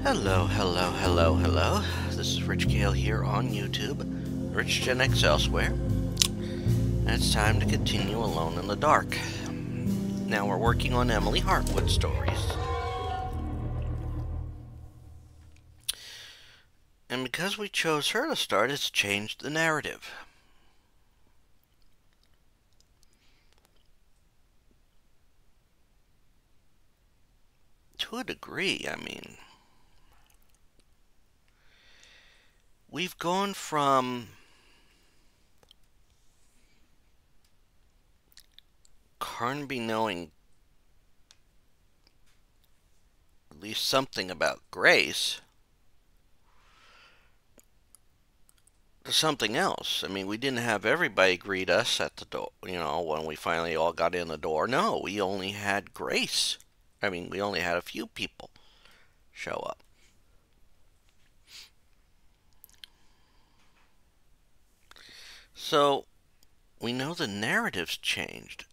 Hello. This is Rich Gale here on YouTube, Rich Gen X elsewhere, and it's time to continue Alone in the Dark. Now we're working on Emily Hartwood stories. And because we chose her to start, it's changed the narrative. To a degree, I mean. We've gone from Carnaby knowing at least something about Grace to something else. I mean, we didn't have everybody greet us at the door, when we finally all got in the door. No, we only had Grace. I mean, we only had a few people show up. So, we know the narrative's changed.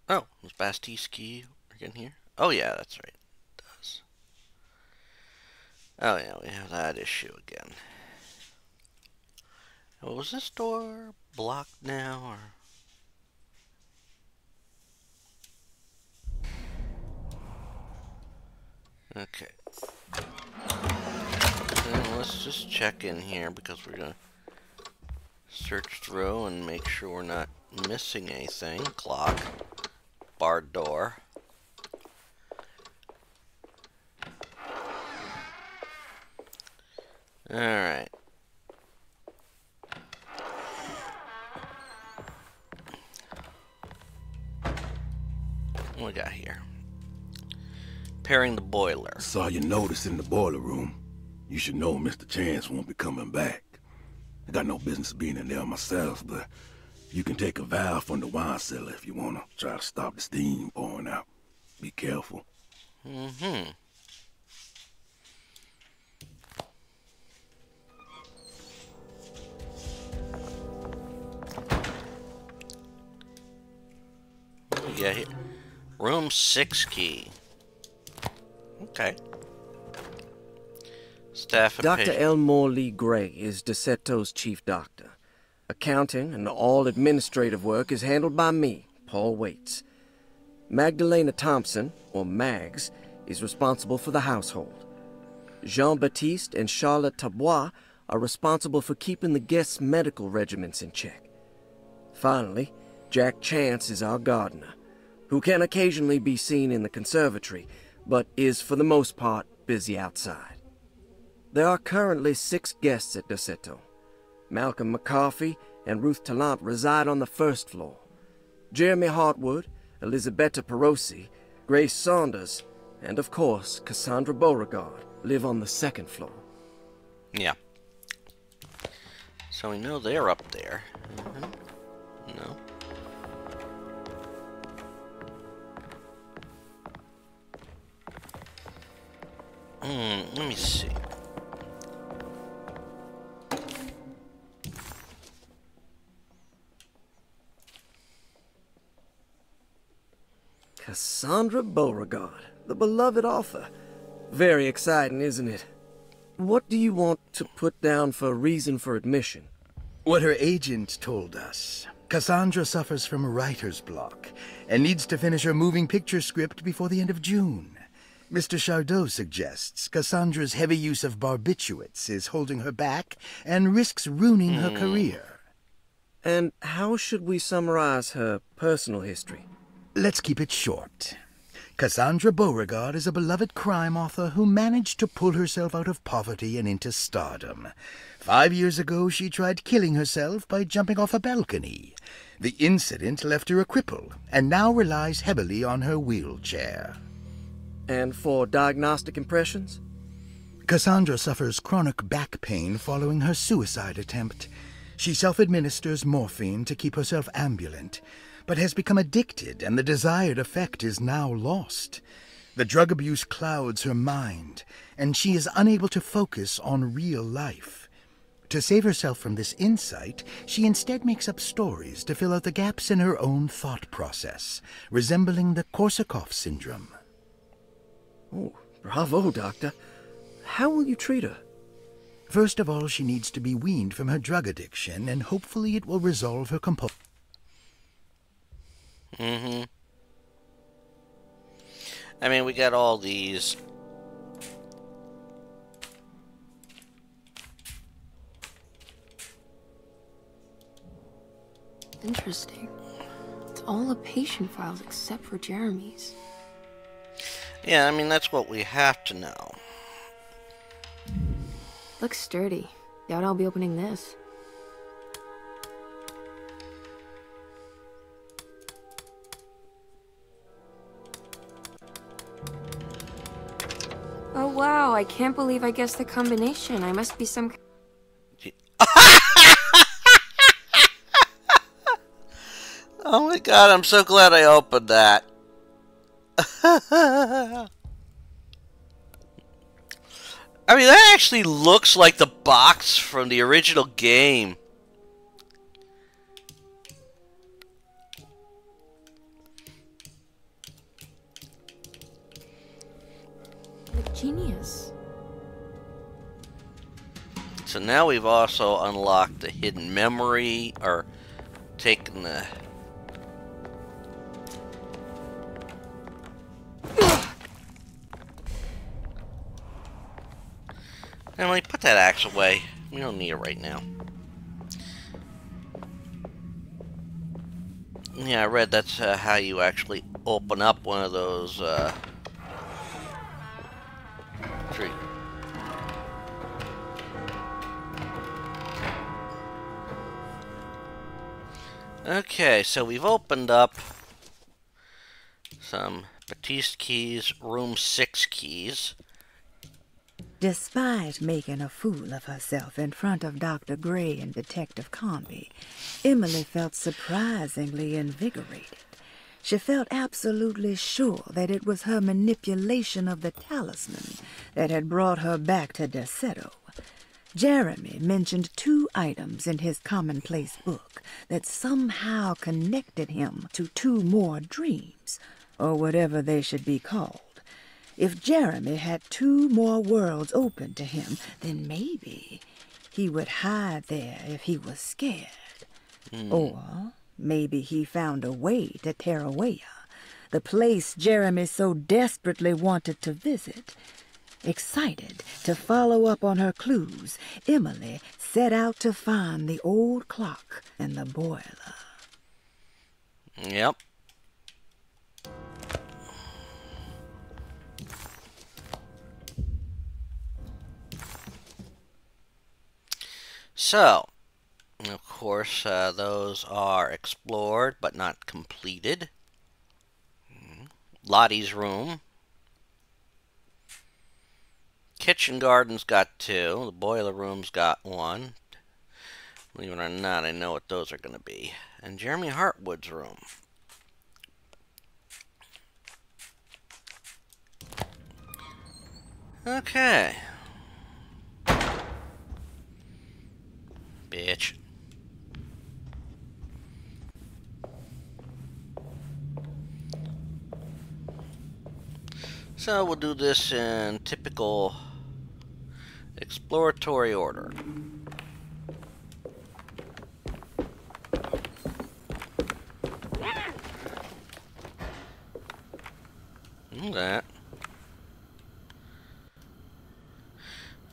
Oh, is Bastille again here? Oh yeah, that's right. It does. Oh yeah, we have that issue again. Well, was this door blocked now, or? Okay. Let's just check in here because we're gonna search through and make sure we're not missing anything. Clock. Barred door. Alright. What we got here? Repairing the boiler. Saw your notice in the boiler room. You should know Mr. Chance won't be coming back. I got no business being in there myself, but you can take a valve from the wine cellar if you want to try to stop the steam pouring out. Be careful. Mm-hmm. What do we got here? Room 6 key. Okay. Staff and Dr. patient. Elmore Lee Gray is DeSeto's chief doctor. Accounting and all administrative work is handled by me, Paul Waits. Magdalena Thompson, or Mags, is responsible for the household. Jean-Baptiste and Charlotte Tabois are responsible for keeping the guests' medical regimens in check. Finally, Jack Chance is our gardener, who can occasionally be seen in the conservatory, but is for the most part busy outside. There are currently 6 guests at DeSeto. Malcolm McCarthy and Ruth Tallant reside on the first floor. Jeremy Hartwood, Elisabetta Perosi, Grace Saunders, and of course, Cassandra Beauregard live on the second floor. Yeah. So we know they're up there. No. Let me see. Cassandra Beauregard, the beloved author. Very exciting, isn't it? What do you want to put down for reason for admission? What her agent told us. Cassandra suffers from writer's block and needs to finish her moving picture script before the end of June. Mr. Chardot suggests Cassandra's heavy use of barbiturates is holding her back and risks ruining her career. And how should we summarize her personal history? Let's keep it short. Cassandra Beauregard is a beloved crime author who managed to pull herself out of poverty and into stardom. 5 years ago, she tried killing herself by jumping off a balcony. The incident left her a cripple, and now relies heavily on her wheelchair. And for diagnostic impressions? Cassandra suffers chronic back pain following her suicide attempt. She self-administers morphine to keep herself ambulant, but has become addicted, and the desired effect is now lost. The drug abuse clouds her mind, and she is unable to focus on real life. To save herself from this insight, she instead makes up stories to fill out the gaps in her own thought process, resembling the Korsakoff syndrome. Oh, bravo, Doctor. How will you treat her? First of all, she needs to be weaned from her drug addiction, and hopefully it will resolve her compulsion. I mean, we got all these. Interesting. It's all the patient files except for Jeremy's. Yeah, I mean, that's what we have to know. Looks sturdy. Doubt I'll be opening this. Oh wow, I can't believe I guessed the combination. I must be some... Oh my god, I'm so glad I opened that. I mean, that actually looks like the box from the original game. Like genius. So now we've also unlocked the hidden memory, or taken the... Emily, put that axe away. We don't need it right now. Yeah, I read that's how you actually open up one of those tree. Okay, so we've opened up some Batiste keys, room 6 keys. Despite making a fool of herself in front of Dr. Gray and Detective Conby, Emily felt surprisingly invigorated. She felt absolutely sure that it was her manipulation of the talisman that had brought her back to Derceto. Jeremy mentioned 2 items in his commonplace book that somehow connected him to 2 more dreams, or whatever they should be called. If Jeremy had 2 more worlds open to him, then maybe he would hide there if he was scared. Or maybe he found a way to Tarawea, the place Jeremy so desperately wanted to visit. Excited to follow up on her clues, Emily set out to find the old clock and the boiler. Yep. So, of course, those are explored but not completed. Lottie's room. Kitchen garden's got 2. The boiler room's got 1. Believe it or not, I know what those are going to be. And Jeremy Hartwood's room. Okay. Bitch. So we'll do this in typical exploratory order. Look at that.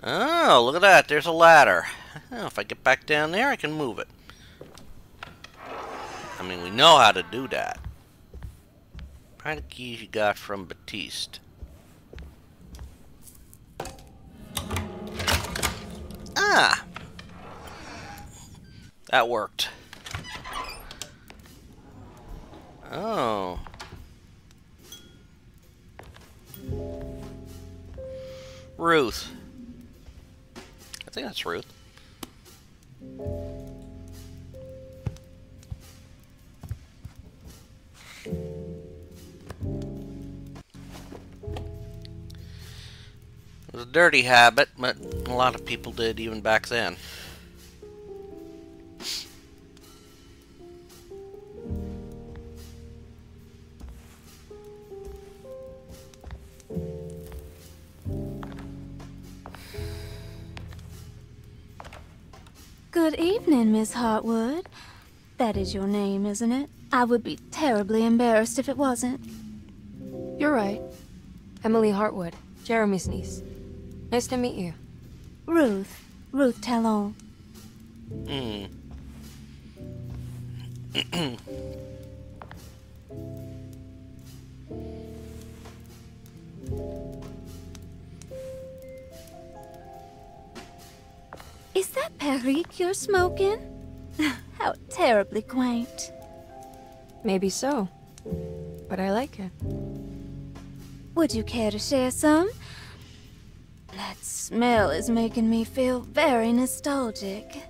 Oh, look at that. There's a ladder. Oh, if I get back down there, I can move it. I mean, we know how to do that. Private keys you got from Batiste. Ah! That worked. Oh. Ruth. I think that's Ruth. It was a dirty habit, but a lot of people did even back then. Good evening, Miss Hartwood. That is your name, isn't it? I would be terribly embarrassed if it wasn't. You're right. Emily Hartwood, Jeremy's niece. Nice to meet you. Ruth. Ruth Talon. Is that Perique you're smoking? How terribly quaint. Maybe so. But I like it. Would you care to share some? That smell is making me feel very nostalgic.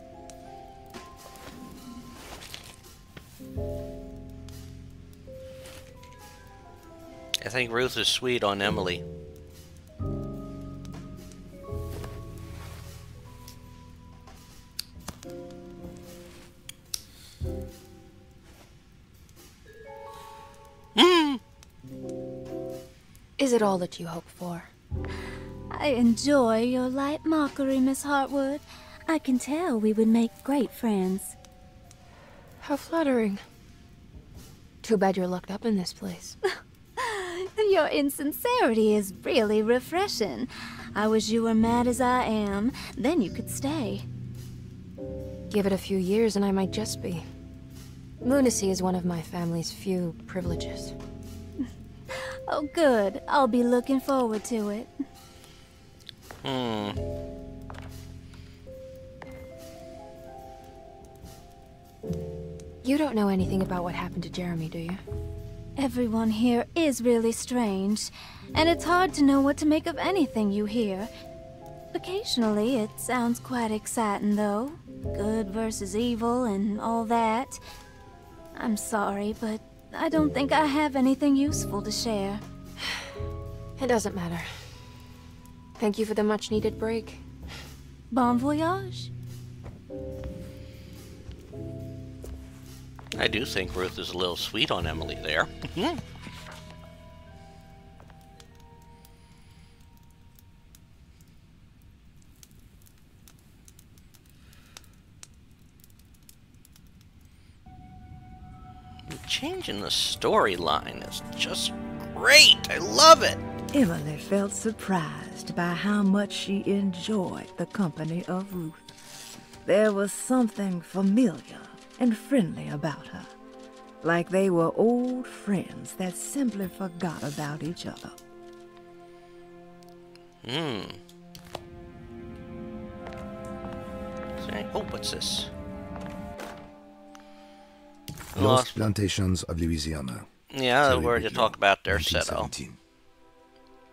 I think Ruth is sweet on Emily. Is it all that you hope for? I enjoy your light mockery, Miss Hartwood. I can tell we would make great friends. How flattering. Too bad you're locked up in this place. Your insincerity is really refreshing. I wish you were mad as I am. Then you could stay. Give it a few years and I might just be. Lunacy is one of my family's few privileges. Oh, good. I'll be looking forward to it. You don't know anything about what happened to Jeremy, do you? Everyone here is really strange, and it's hard to know what to make of anything you hear. Occasionally, it sounds quite exciting, though. Good versus evil and all that. I'm sorry, but I don't think I have anything useful to share. It doesn't matter. Thank you for the much-needed break. Bon voyage. I do think Ruth is a little sweet on Emily there. Changing the storyline is just great. I love it. Emily felt surprised by how much she enjoyed the company of Ruth. There was something familiar and friendly about her, like they were old friends that simply forgot about each other. Oh, what's this? Lost Plantations of Louisiana. Yeah, we're going to talk about their Seto.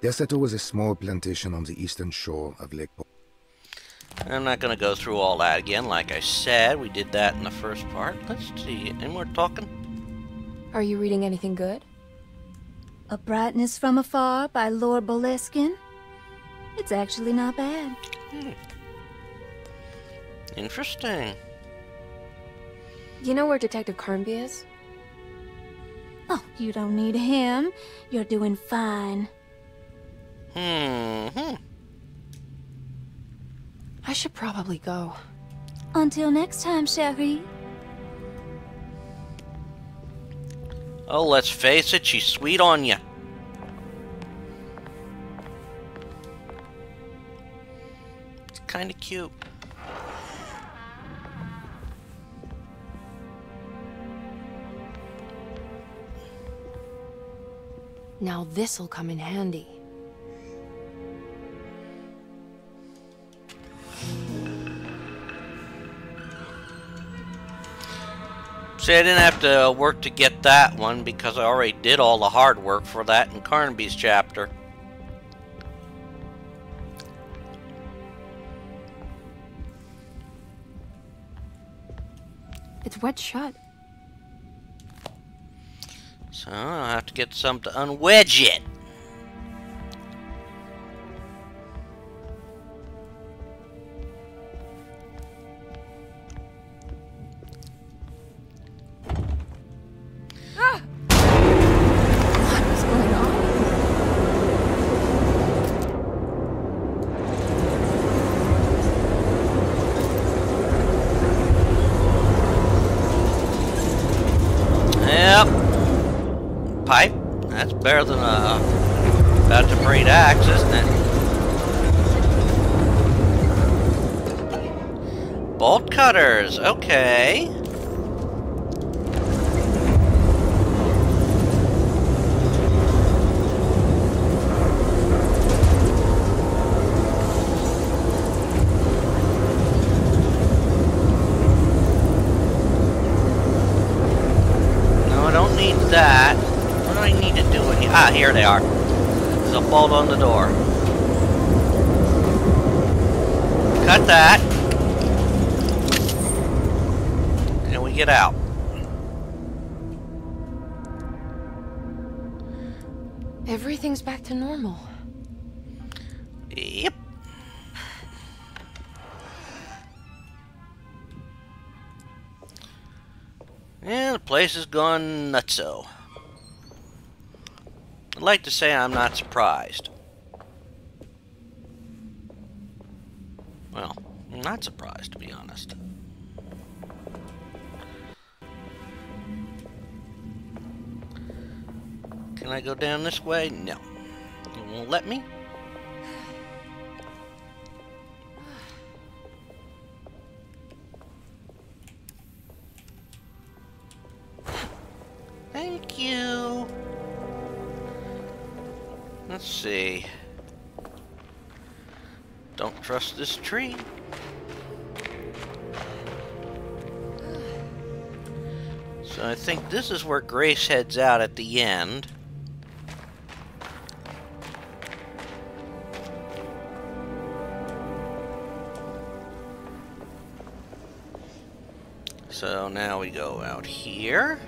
Their Seto was a small plantation on the eastern shore of Lake Po. I'm not going to go through all that again. Like I said, we did that in the first part. Let's see. And we're talking. Are you reading anything good? A Brightness from Afar by Lord Boleskine. It's actually not bad. Interesting. You know where Detective Carnby is? Oh, you don't need him. You're doing fine. I should probably go. Until next time, Cherie. Oh, let's face it, she's sweet on you. It's kind of cute. Now this'll come in handy. See, I didn't have to work to get that one because I already did all the hard work for that in Carnby's chapter. It's wet shut. So I'll have to get some to unwedge it. What was going on? pipe. That's better than a about to braid axe, isn't it? Bolt cutters, okay. That. What do I need to do with you? Ah, here they are. There's a bolt on the door. Cut that. And we get out. Everything's back to normal. Yep. And the place has gone nutso. I'd like to say I'm not surprised. Well, I'm not surprised, to be honest. Can I go down this way? No. It won't let me? Thank you. Let's see. Don't trust this tree. So I think this is where Grace heads out at the end. So now we go out here.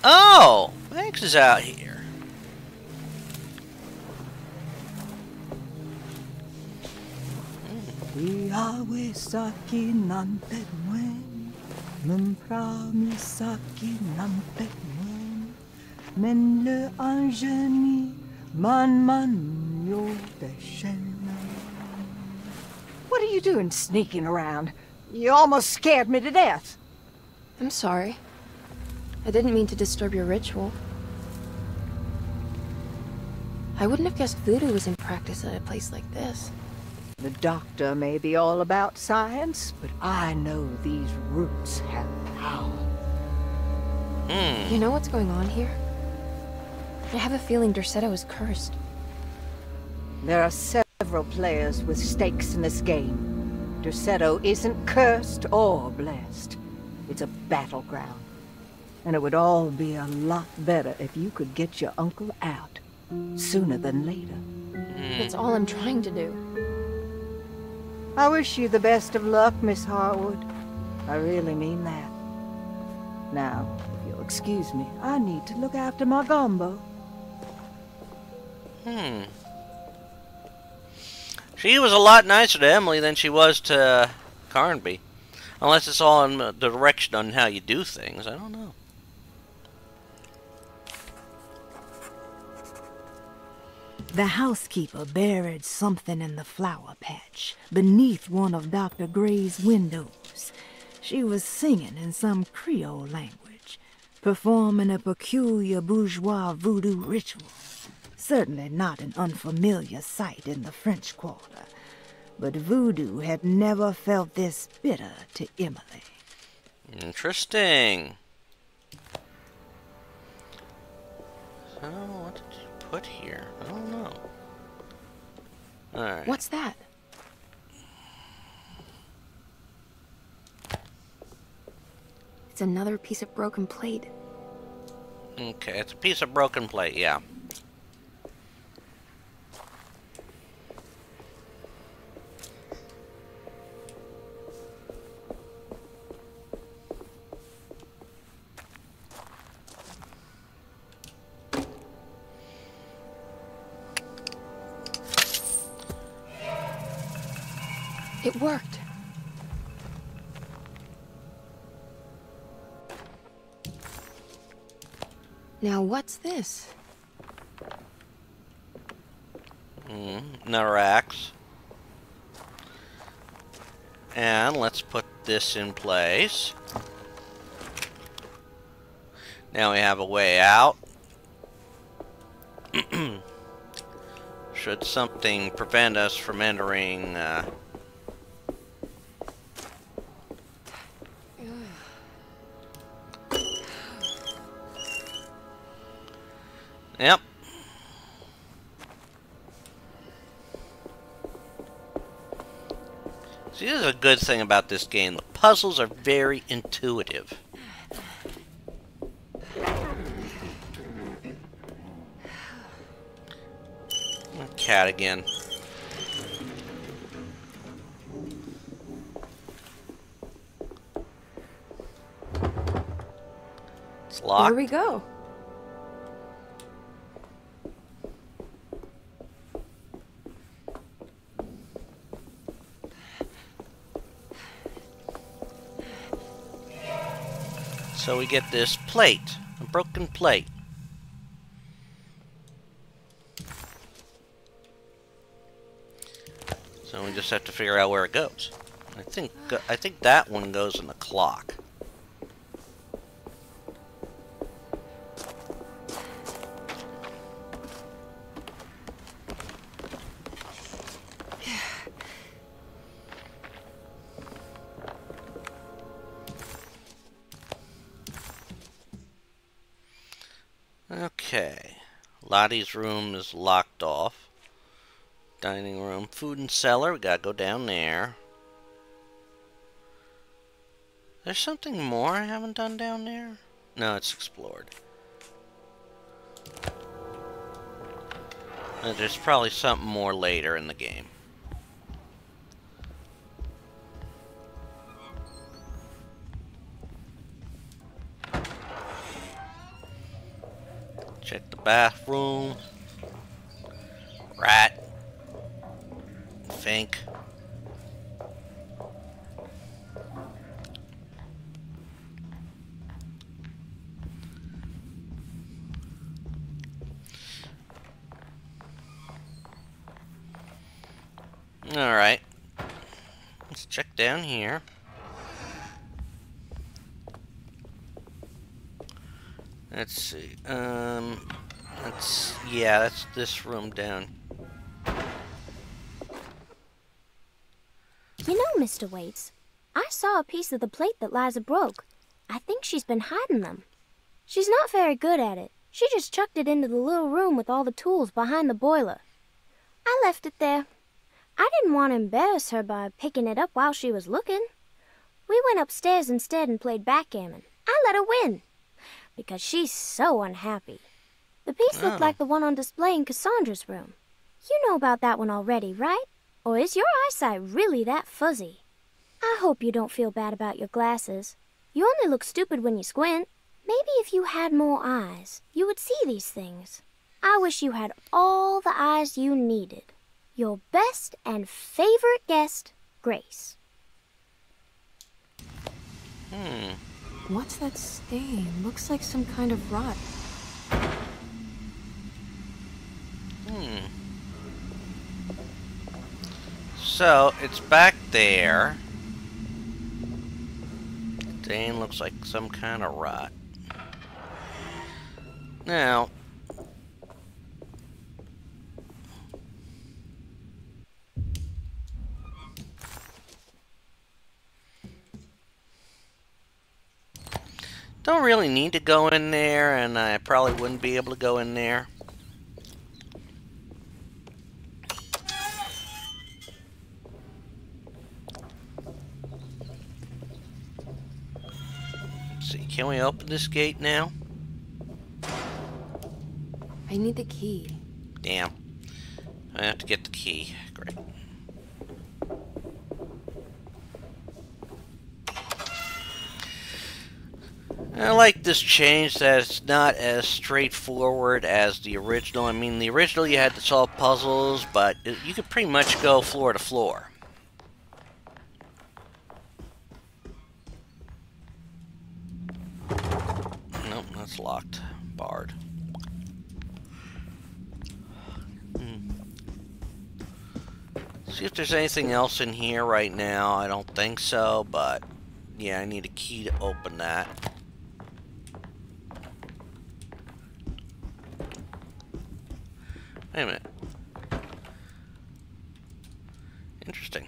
Oh! Max is out here. What are you doing sneaking around? You almost scared me to death. I'm sorry. I didn't mean to disturb your ritual. I wouldn't have guessed voodoo was in practice at a place like this. The doctor may be all about science, but I know these roots have power. You know what's going on here? I have a feeling Derceto is cursed. There are several players with stakes in this game. Derceto isn't cursed or blessed. It's a battleground. And it would all be a lot better if you could get your uncle out sooner than later. That's all I'm trying to do. I wish you the best of luck, Miss Harwood. I really mean that. Now, if you'll excuse me, I need to look after my gumbo. She was a lot nicer to Emily than she was to Carnby. Unless it's all in the direction on how you do things. I don't know. The housekeeper buried something in the flower patch beneath one of Dr. Gray's windows. She was singing in some Creole language, performing a peculiar bourgeois voodoo ritual. Certainly not an unfamiliar sight in the French Quarter, but voodoo had never felt this bitter to Emily. Interesting. So, what did you put here? I don't know. Alright. What's that? It's another piece of broken plate. Okay, it's a piece of broken plate, yeah. It worked. Now what's this? Another axe. And let's put this in place. Now we have a way out. Should something prevent us from entering, Yep. See, this is a good thing about this game. The puzzles are very intuitive. Cat again. It's locked. Here we go. So we get this plate, a broken plate. So we just have to figure out where it goes. I think that one goes in the clock. Okay, Lottie's room is locked off. Dining room, food and cellar, we gotta go down there. There's something more I haven't done down there? No, it's explored. There's probably something more later in the game. Check the bathroom. Rat. Fink. Alright. Let's check down here. Let's see. That's this room down. You know, Mr. Waits, I saw a piece of the plate that Liza broke. I think she's been hiding them. She's not very good at it. She just chucked it into the little room with all the tools behind the boiler. I left it there. I didn't want to embarrass her by picking it up while she was looking. We went upstairs instead and played backgammon. I let her win, because she's so unhappy. The piece looked like the one on display in Cassandra's room. You know about that one already, right? Or is your eyesight really that fuzzy? I hope you don't feel bad about your glasses. You only look stupid when you squint. Maybe if you had more eyes, you would see these things. I wish you had all the eyes you needed. Your best and favorite guest, Grace. What's that stain? Looks like some kind of rot. So, it's back there. Stain looks like some kind of rot. Now, don't really need to go in there, and I probably wouldn't be able to go in there. Let's see, can we open this gate now? I need the key. Damn. I have to get the key. Great. I like this change that it's not as straightforward as the original. I mean, the original you had to solve puzzles, but you could pretty much go floor to floor. Nope, that's locked. Barred. See if there's anything else in here right now. I don't think so, but yeah, I need a key to open that. Wait a minute. Interesting.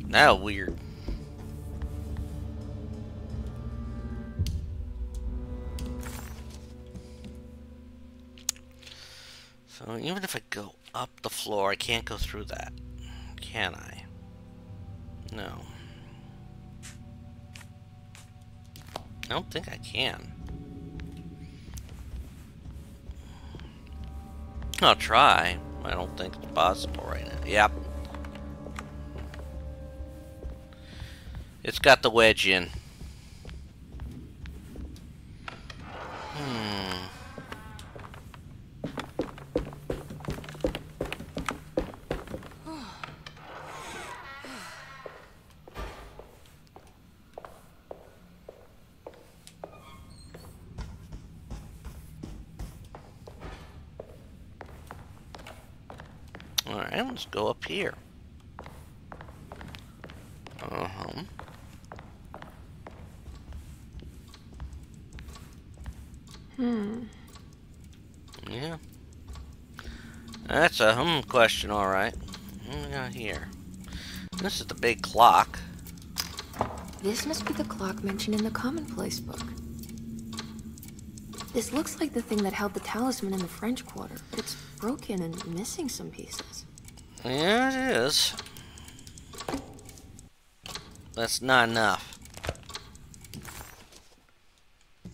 Now weird. So even if I go up the floor, I can't go through that, can I? No. I don't think I can. I'll try. I don't think it's possible right now. Yep. It's got the wedge in. Alright, let's go up here. Uh-huh. Yeah. That's a question, alright. What we got here? This is the big clock. This must be the clock mentioned in the commonplace book. This looks like the thing that held the talisman in the French Quarter, but it's broken and missing some pieces. Yeah, it is. That's not enough.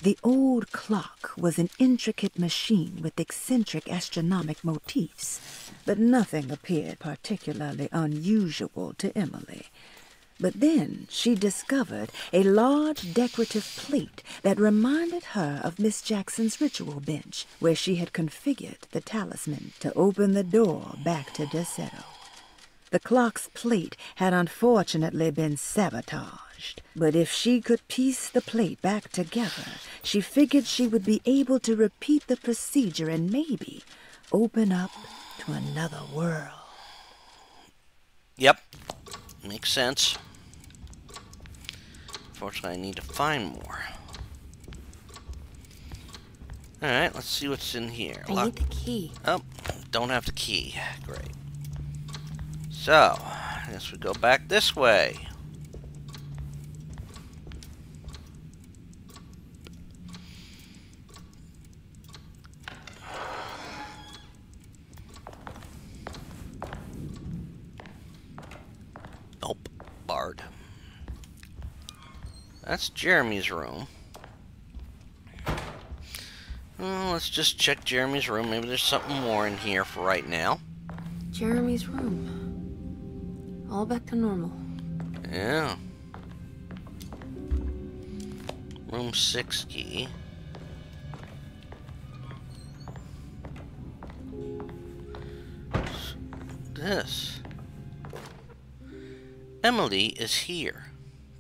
The old clock was an intricate machine with eccentric astronomic motifs, but nothing appeared particularly unusual to Emily. But then she discovered a large decorative plate that reminded her of Miss Jackson's ritual bench, where she had configured the talisman to open the door back to Derceto. The clock's plate had unfortunately been sabotaged, but if she could piece the plate back together, she figured she would be able to repeat the procedure and maybe open up to another world. Yep. Makes sense. Unfortunately, I need to find more. Alright, let's see what's in here. I need the key. Oh, don't have the key. Great. So, I guess we go back this way. Nope, barred. That's Jeremy's room. Well, let's just check Jeremy's room. Maybe there's something more in here for right now. Jeremy's room. All back to normal. Yeah. Room 6 key. This. Emily is here.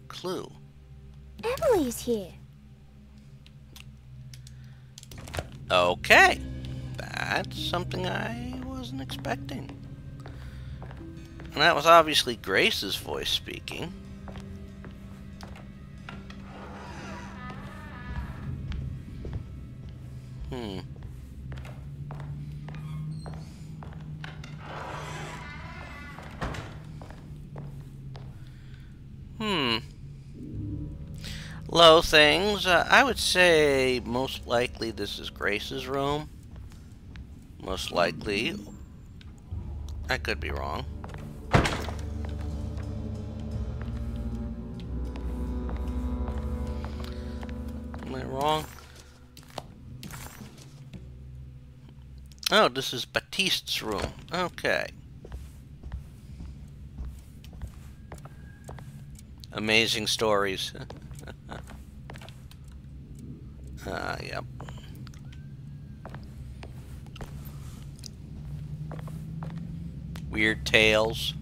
Clue. Emily's here. Okay. That's something I wasn't expecting. And that was obviously Grace's voice speaking. Low things. I would say most likely this is Grace's room. Most likely. I could be wrong. Am I wrong? Oh, this is Baptiste's room. Okay. Amazing stories. Yep. Weird tales.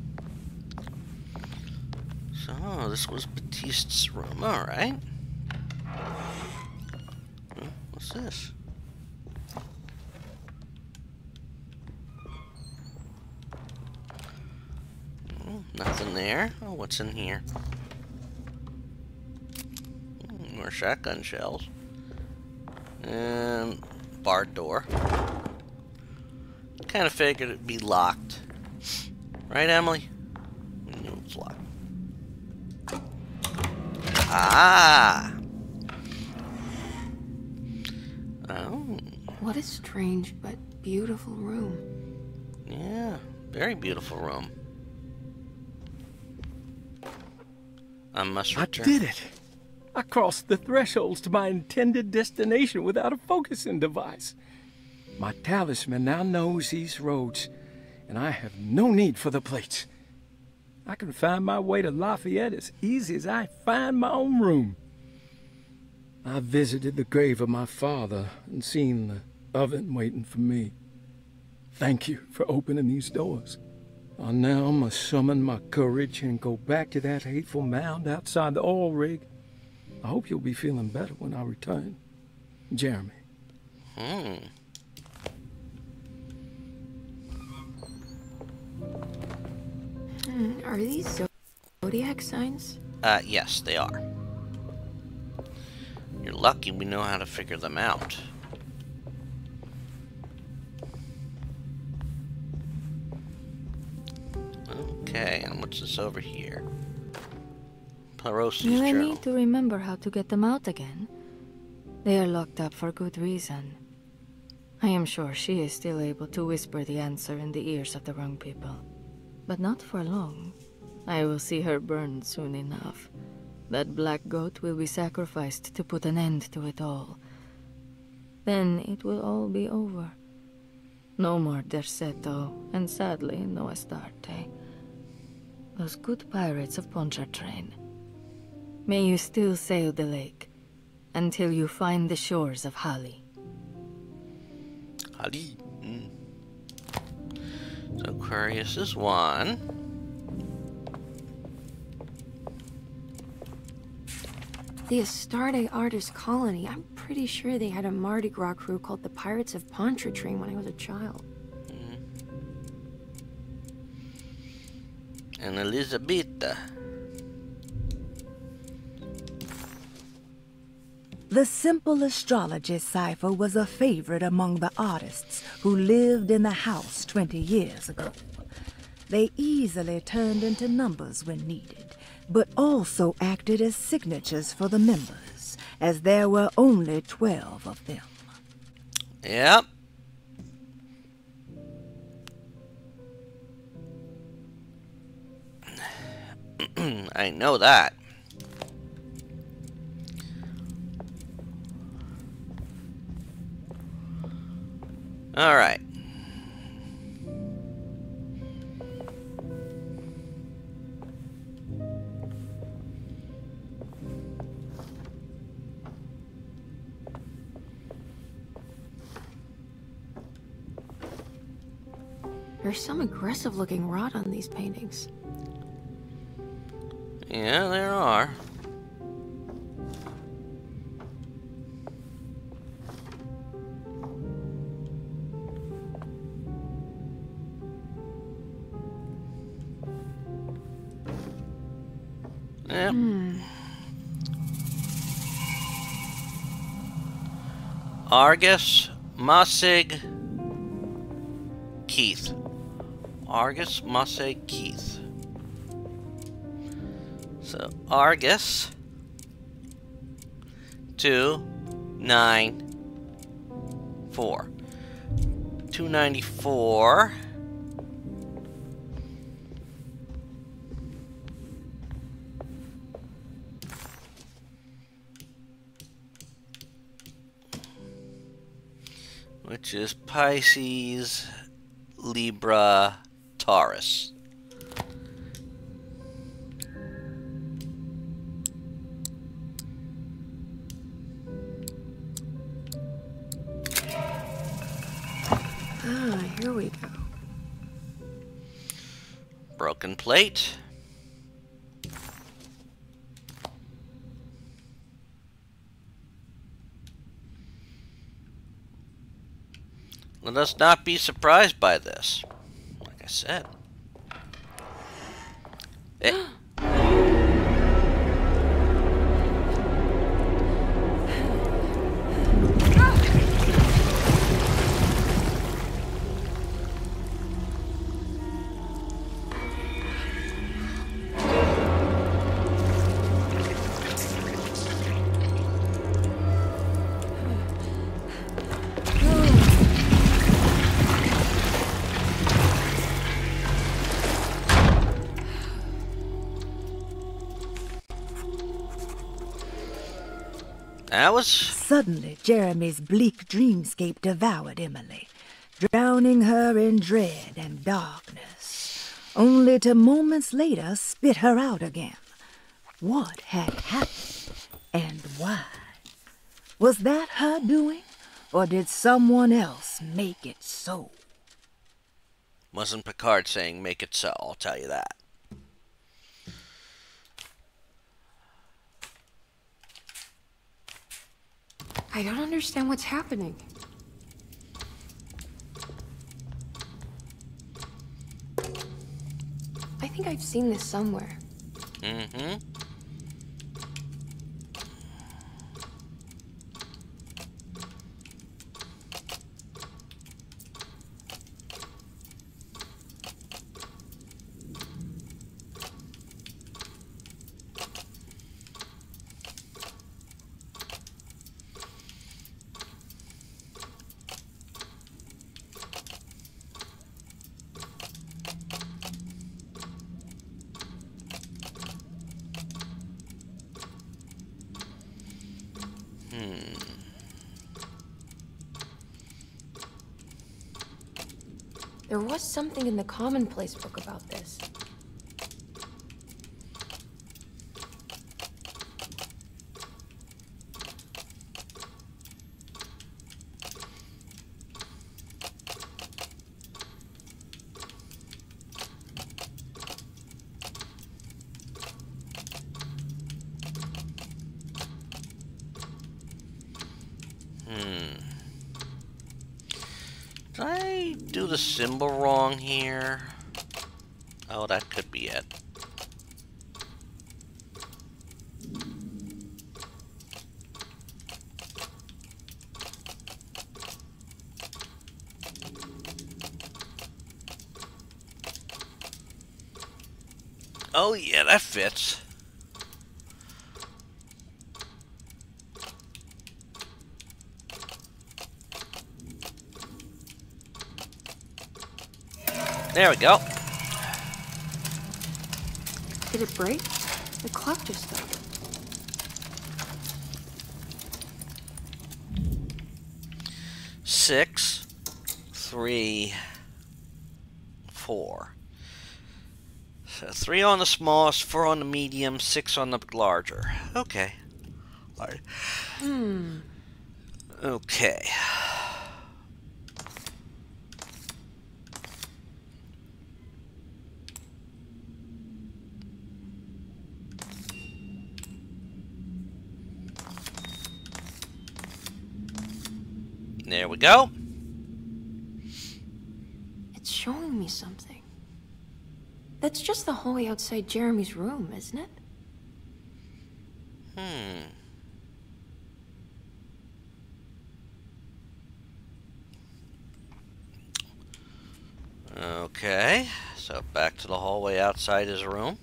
So, Oh, this was Batiste's room. Alright. What's this? Nothing there. Oh, what's in here? More shotgun shells. And barred door. Kind of figured it'd be locked. Right, Emily? We knew it was locked. Ah! Oh. What a strange but beautiful room. Yeah, very beautiful room. I must return. I did it! I crossed the thresholds to my intended destination without a focusing device. My talisman now knows these roads, and I have no need for the plates. I can find my way to Lafayette as easy as I find my own room. I visited the grave of my father and seen the oven waiting for me. Thank you for opening these doors. I now must summon my courage and go back to that hateful mound outside the oil rig. I hope you'll be feeling better when I return. Jeremy. Are these zodiac signs? Yes, they are. You're lucky we know how to figure them out. Okay, and what's this over here? Parosi's Do I journal. need to remember how to get them out again? They are locked up for good reason. I am sure she is still able to whisper the answer in the ears of the wrong people. But not for long. I will see her burned soon enough. That black goat will be sacrificed to put an end to it all. Then it will all be over. No more Derceto, and sadly, no Astarte. Those good pirates of Pontchartrain. May you still sail the lake, until you find the shores of Hali. Hali. So Aquarius is one. The Astarte Artist Colony. I'm pretty sure they had a Mardi Gras crew called the Pirates of Pontchartrain when I was a child. And Elizabetta. The simple astrology cipher was a favorite among the artists who lived in the house 20 years ago. They easily turned into numbers when needed, but also acted as signatures for the members, as there were only 12 of them. Yep. I know that. All right. There's some aggressive-looking rot on these paintings. Yeah, there are. Yep. Argus, Mossig, Keith. Argus, Mossig, Keith. So Argus 294. 294. Which is Pisces, Libra, Taurus. Ah, here we go. Broken plate. Let us not be surprised by this. Like I said. That was... Suddenly, Jeremy's bleak dreamscape devoured Emily, drowning her in dread and darkness, only to moments later spit her out again. What had happened, and why? Was that her doing, or did someone else make it so? Wasn't Picard saying make it so, I'll tell you that. I don't understand what's happening. I think I've seen this somewhere. Mm-hmm. There was something in the Commonplace book about this. Did I do the symbol wrong here? Oh, that could be it. Oh yeah, that fits. There we go. Did it break? The clock just stopped. Six, 3, 4. So 3 on the smallest, 4 on the medium, 6 on the larger. Okay. All right. Okay. There we go. It's showing me something. That's just the hallway outside Jeremy's room, isn't it? Okay, so back to the hallway outside his room.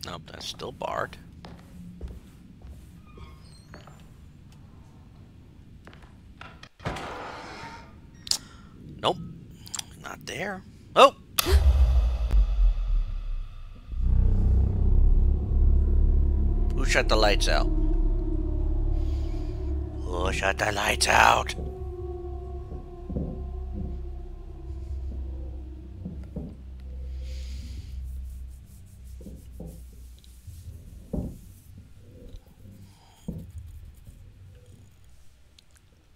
Nope, that's still barred. Nope, not there. Oh! Who shut the lights out? Who shut the lights out?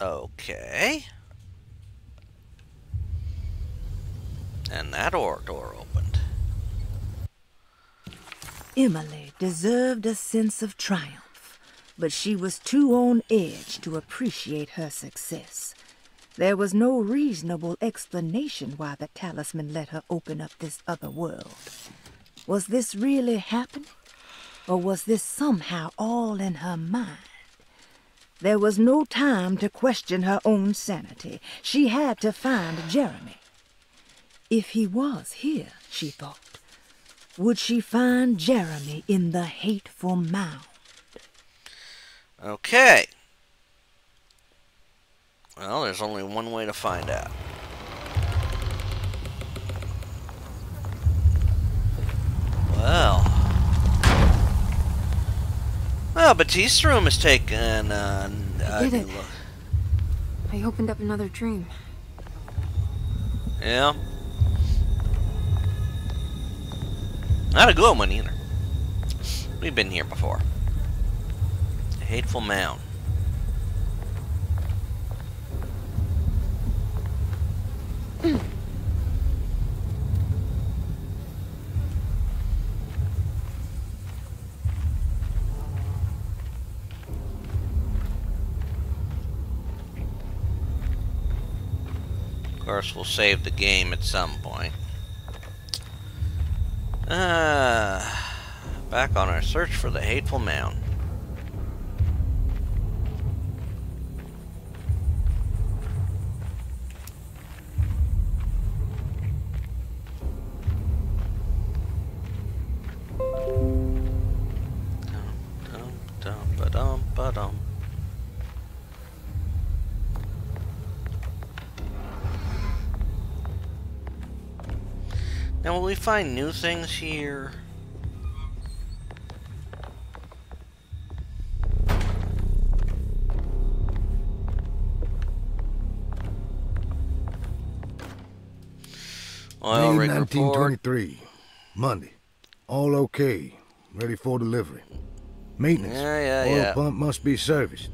Okay. And that door opened. Emily deserved a sense of triumph, but she was too on edge to appreciate her success. There was no reasonable explanation why the talisman let her open up this other world. Was this really happening? Or was this somehow all in her mind? There was no time to question her own sanity. She had to find Jeremy. If he was here, she thought, would she find Jeremy in the hateful mound? Okay. Well, there's only one way to find out. Well, Batiste's room is taken. I did it. I opened up another dream. Yeah. Not a good one either. We've been here before. The hateful mound. Of course, we'll save the game at some point. Back on our search for the hateful mound. Dum-dum-dum-ba-dum. Now, will we find new things here? Oil May rig report. 1923. Monday. All okay. Ready for delivery. Maintenance. Oil pump must be serviced.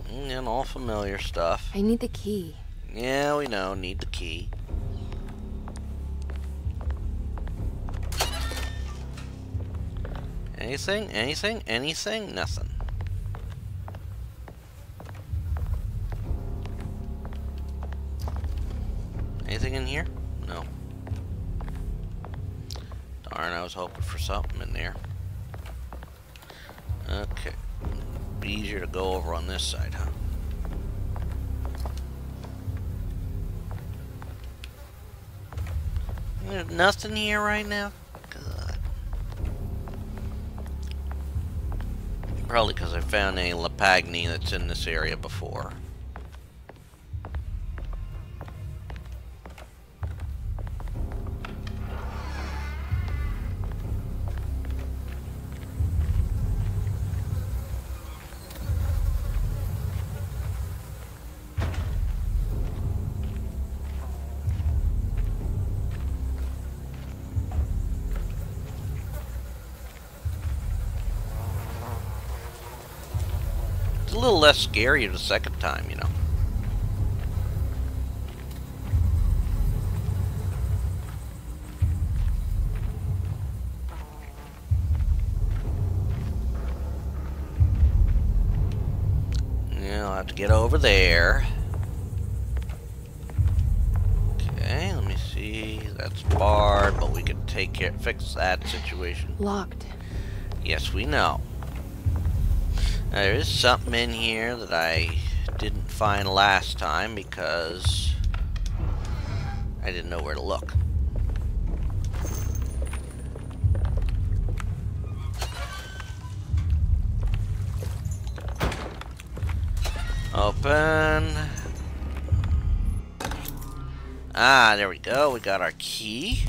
And all familiar stuff. I need the key. Yeah, we know. Need the key. Anything? Anything? Anything? Nothing. Anything in here? No. Darn, I was hoping for something in there. Okay. Be easier to go over on this side, huh? There's nothing here right now? God. Probably because I found a Lapagni that's in this area before. It's a little less scary the second time, you know. Yeah, I'll have to get over there. Okay, let me see. That's barred, but we can fix that situation. Locked. Yes, we know. There is something in here that I didn't find last time because I didn't know where to look. Open. Ah, there we go. We got our key.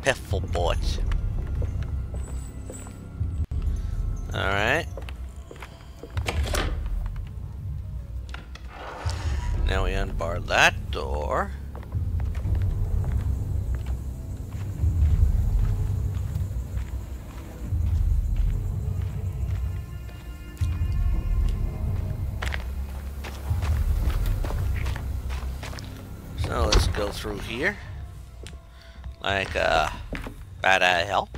Piffle boys. Alright. Now we unbar that door. So let's go through here. Like, bad out of hell.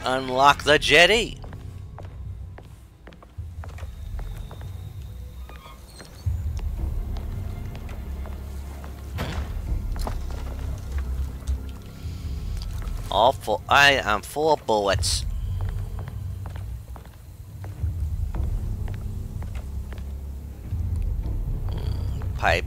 Unlock the jetty. All full. I am full of bullets. Pipe.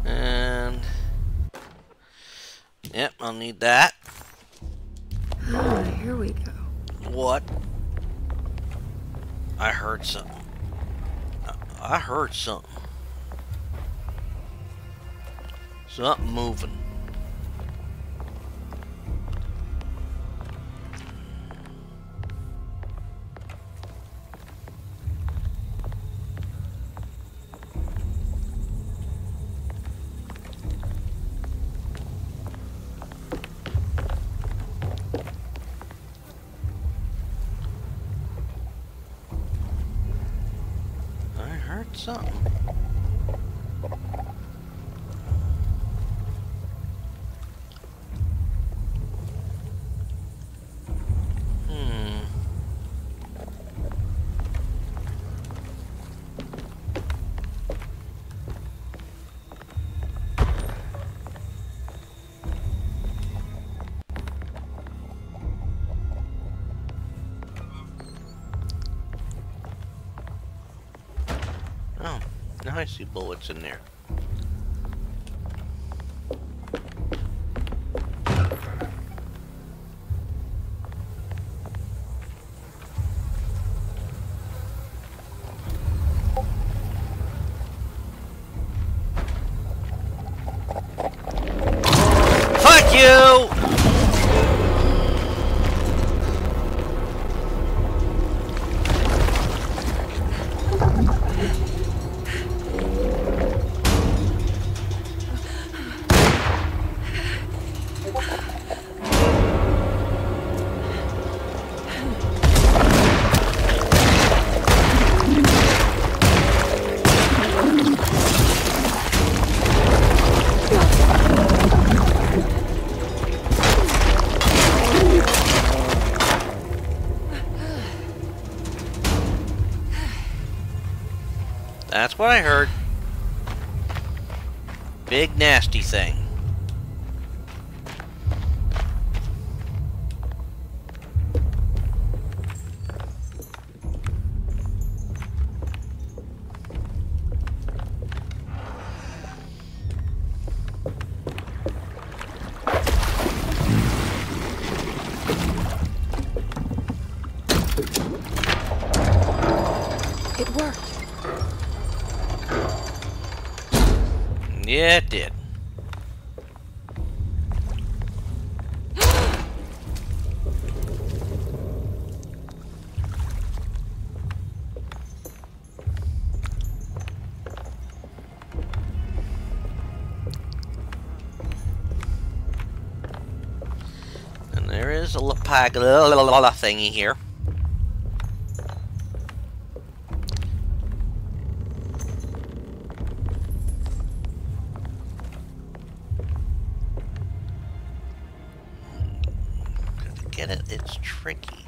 And yep, I'll need that. Here we go. What? I heard something. I heard something. Something moving. I heard something. Oh, now I see bullets in there. Fuck you! That's what I heard. Big nasty thing. It worked. Yeah, it did. And there is a lapagala thingy here. Get it? It's tricky.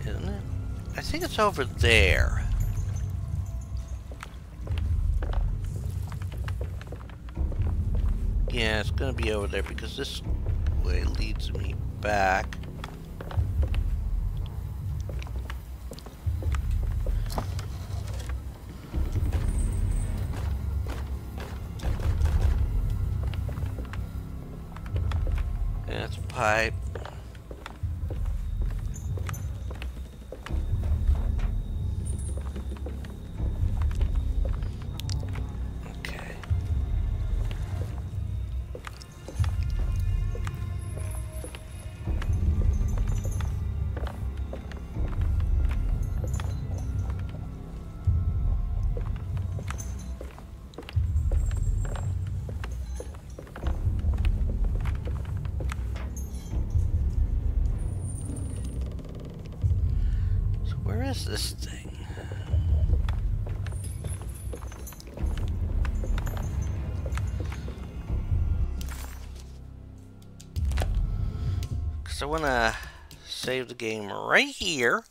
Isn't it? I think it's over there. Yeah, it's gonna be over there because this way leads me back. That's a pipe. this thing. Because I want to save the game right here.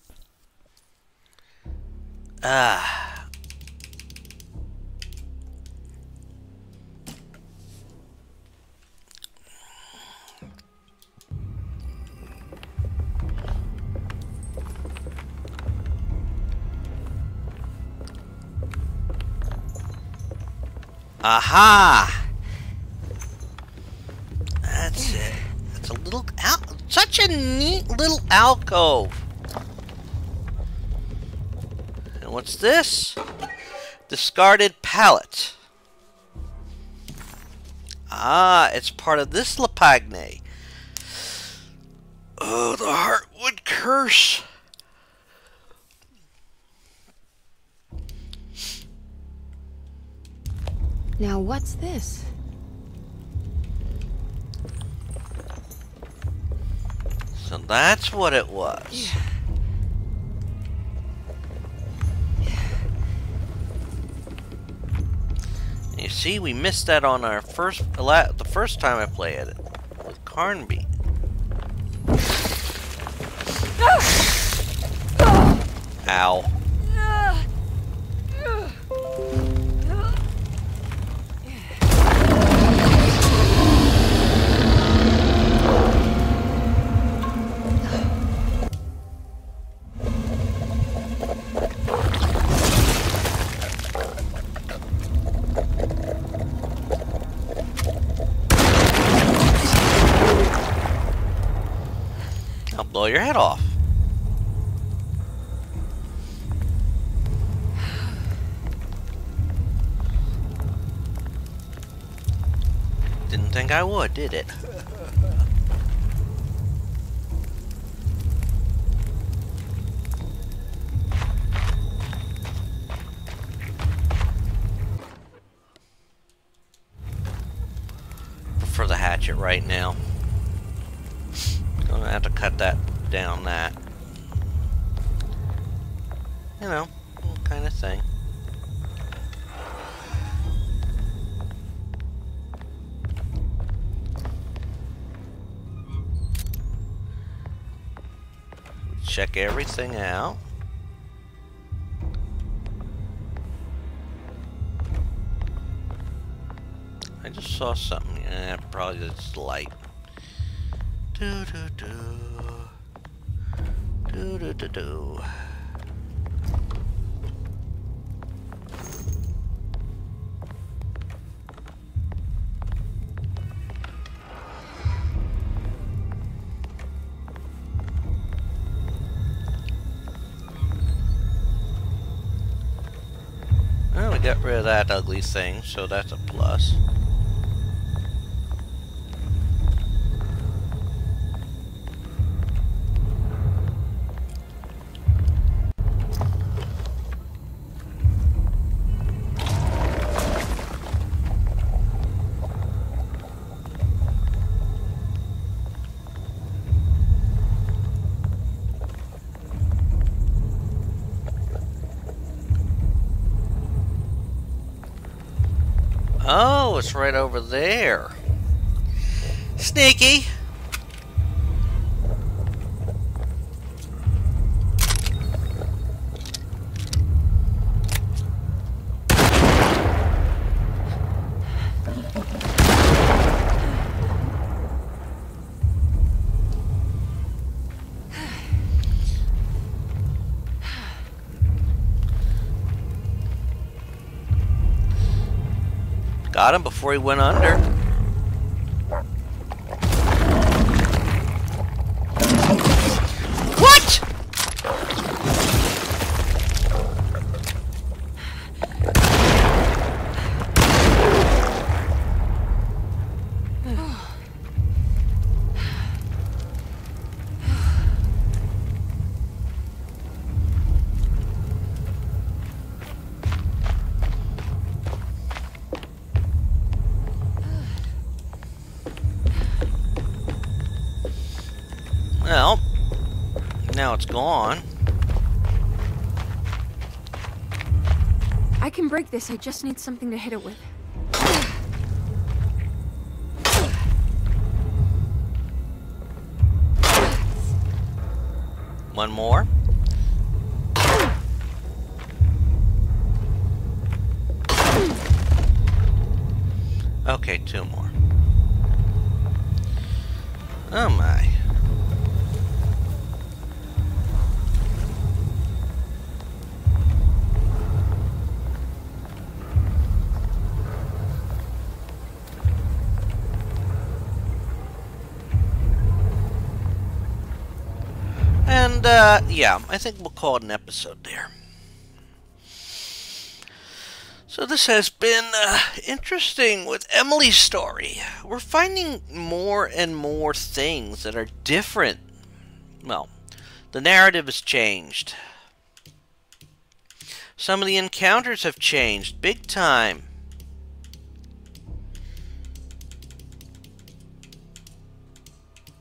Aha! That's it. It's a little such a neat little alcove. And what's this? Discarded pallet. Ah, it's part of this Lapagne. Oh, the Heartwood Curse. Now what's this? So that's what it was. And you see, we missed that on our the first time I played it with Carnby. Ow. I'll blow your head off. Didn't think I would, did it? Prefer the hatchet right now. Gonna have to cut that down, that. You know, kind of thing. Check everything out. I just saw something. Yeah, probably just light. Do do do. Do do do do. Well, we got rid of that ugly thing, so that's a plus. Oh, it's right over there. Sneaky. Got him before he went under. What? Well, now it's gone. I can break this, I just need something to hit it with. One more. Okay, two more. Oh my. And, yeah, I think we'll call it an episode there. So this has been interesting with Emily's story. We're finding more and more things that are different. Well, the narrative has changed. Some of the encounters have changed big time.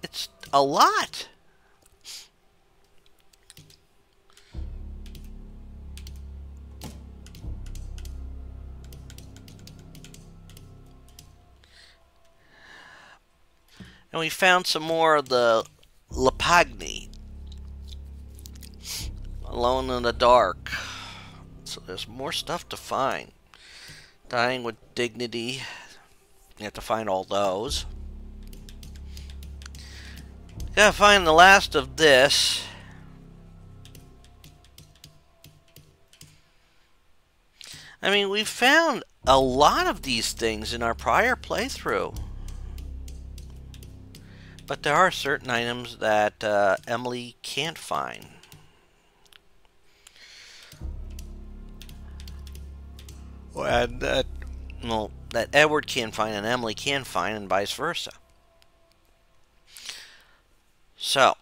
It's a lot. And we found some more of the Lapagni. Alone in the dark. So there's more stuff to find. Dying with Dignity. You have to find all those. Gotta find the last of this. I mean, we found a lot of these things in our prior playthrough. But there are certain items that Emily can't find. And that, well, that Edward can't find and Emily can find, and vice versa. So,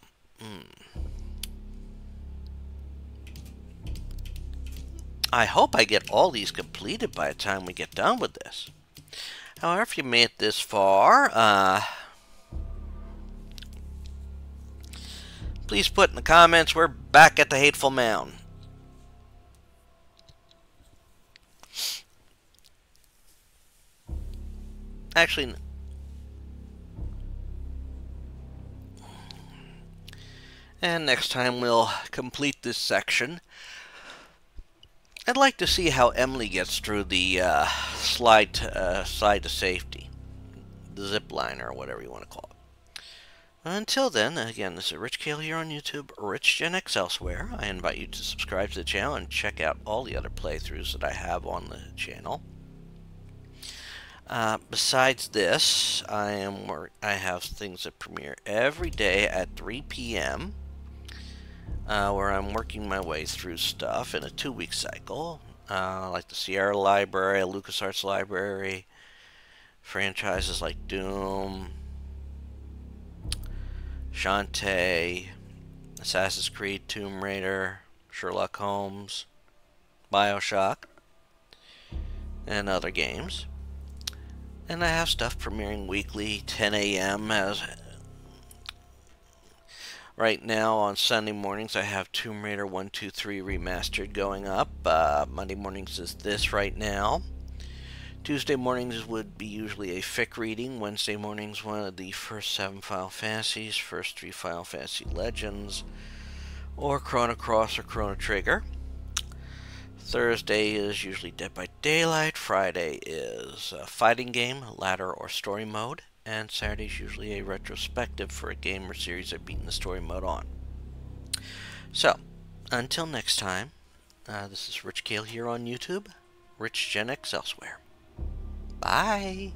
I hope I get all these completed by the time we get done with this. However, if you made it this far, please put in the comments, we're back at the Hateful Mound. Actually, and next time we'll complete this section. I'd like to see how Emily gets through the slide to safety. The zip line, or whatever you want to call it. Until then, again, this is Rich Kale here on YouTube, Rich Gen X elsewhere. I invite you to subscribe to the channel and check out all the other playthroughs that I have on the channel. Besides this, I have things that premiere every day at 3 p.m. Where I'm working my way through stuff in a 2-week cycle, like the Sierra Library, LucasArts Library, franchises like Doom, Shantae, Assassin's Creed, Tomb Raider, Sherlock Holmes, BioShock, and other games. And I have stuff premiering weekly, 10 a.m. as right now on Sunday mornings I have Tomb Raider 1, 2, 3 Remastered going up. Monday mornings is this right now. Tuesday mornings would be usually a fic reading. Wednesday mornings one of the first 7 Final Fantasies, first 3 Final Fantasy Legends, or Chrono Cross or Chrono Trigger. Thursday is usually Dead by Daylight. Friday is a fighting game, ladder or story mode. And Saturday is usually a retrospective for a game or series I've beaten the story mode on. So, until next time, this is Rich Kale here on YouTube, Rich Gen X elsewhere. Bye!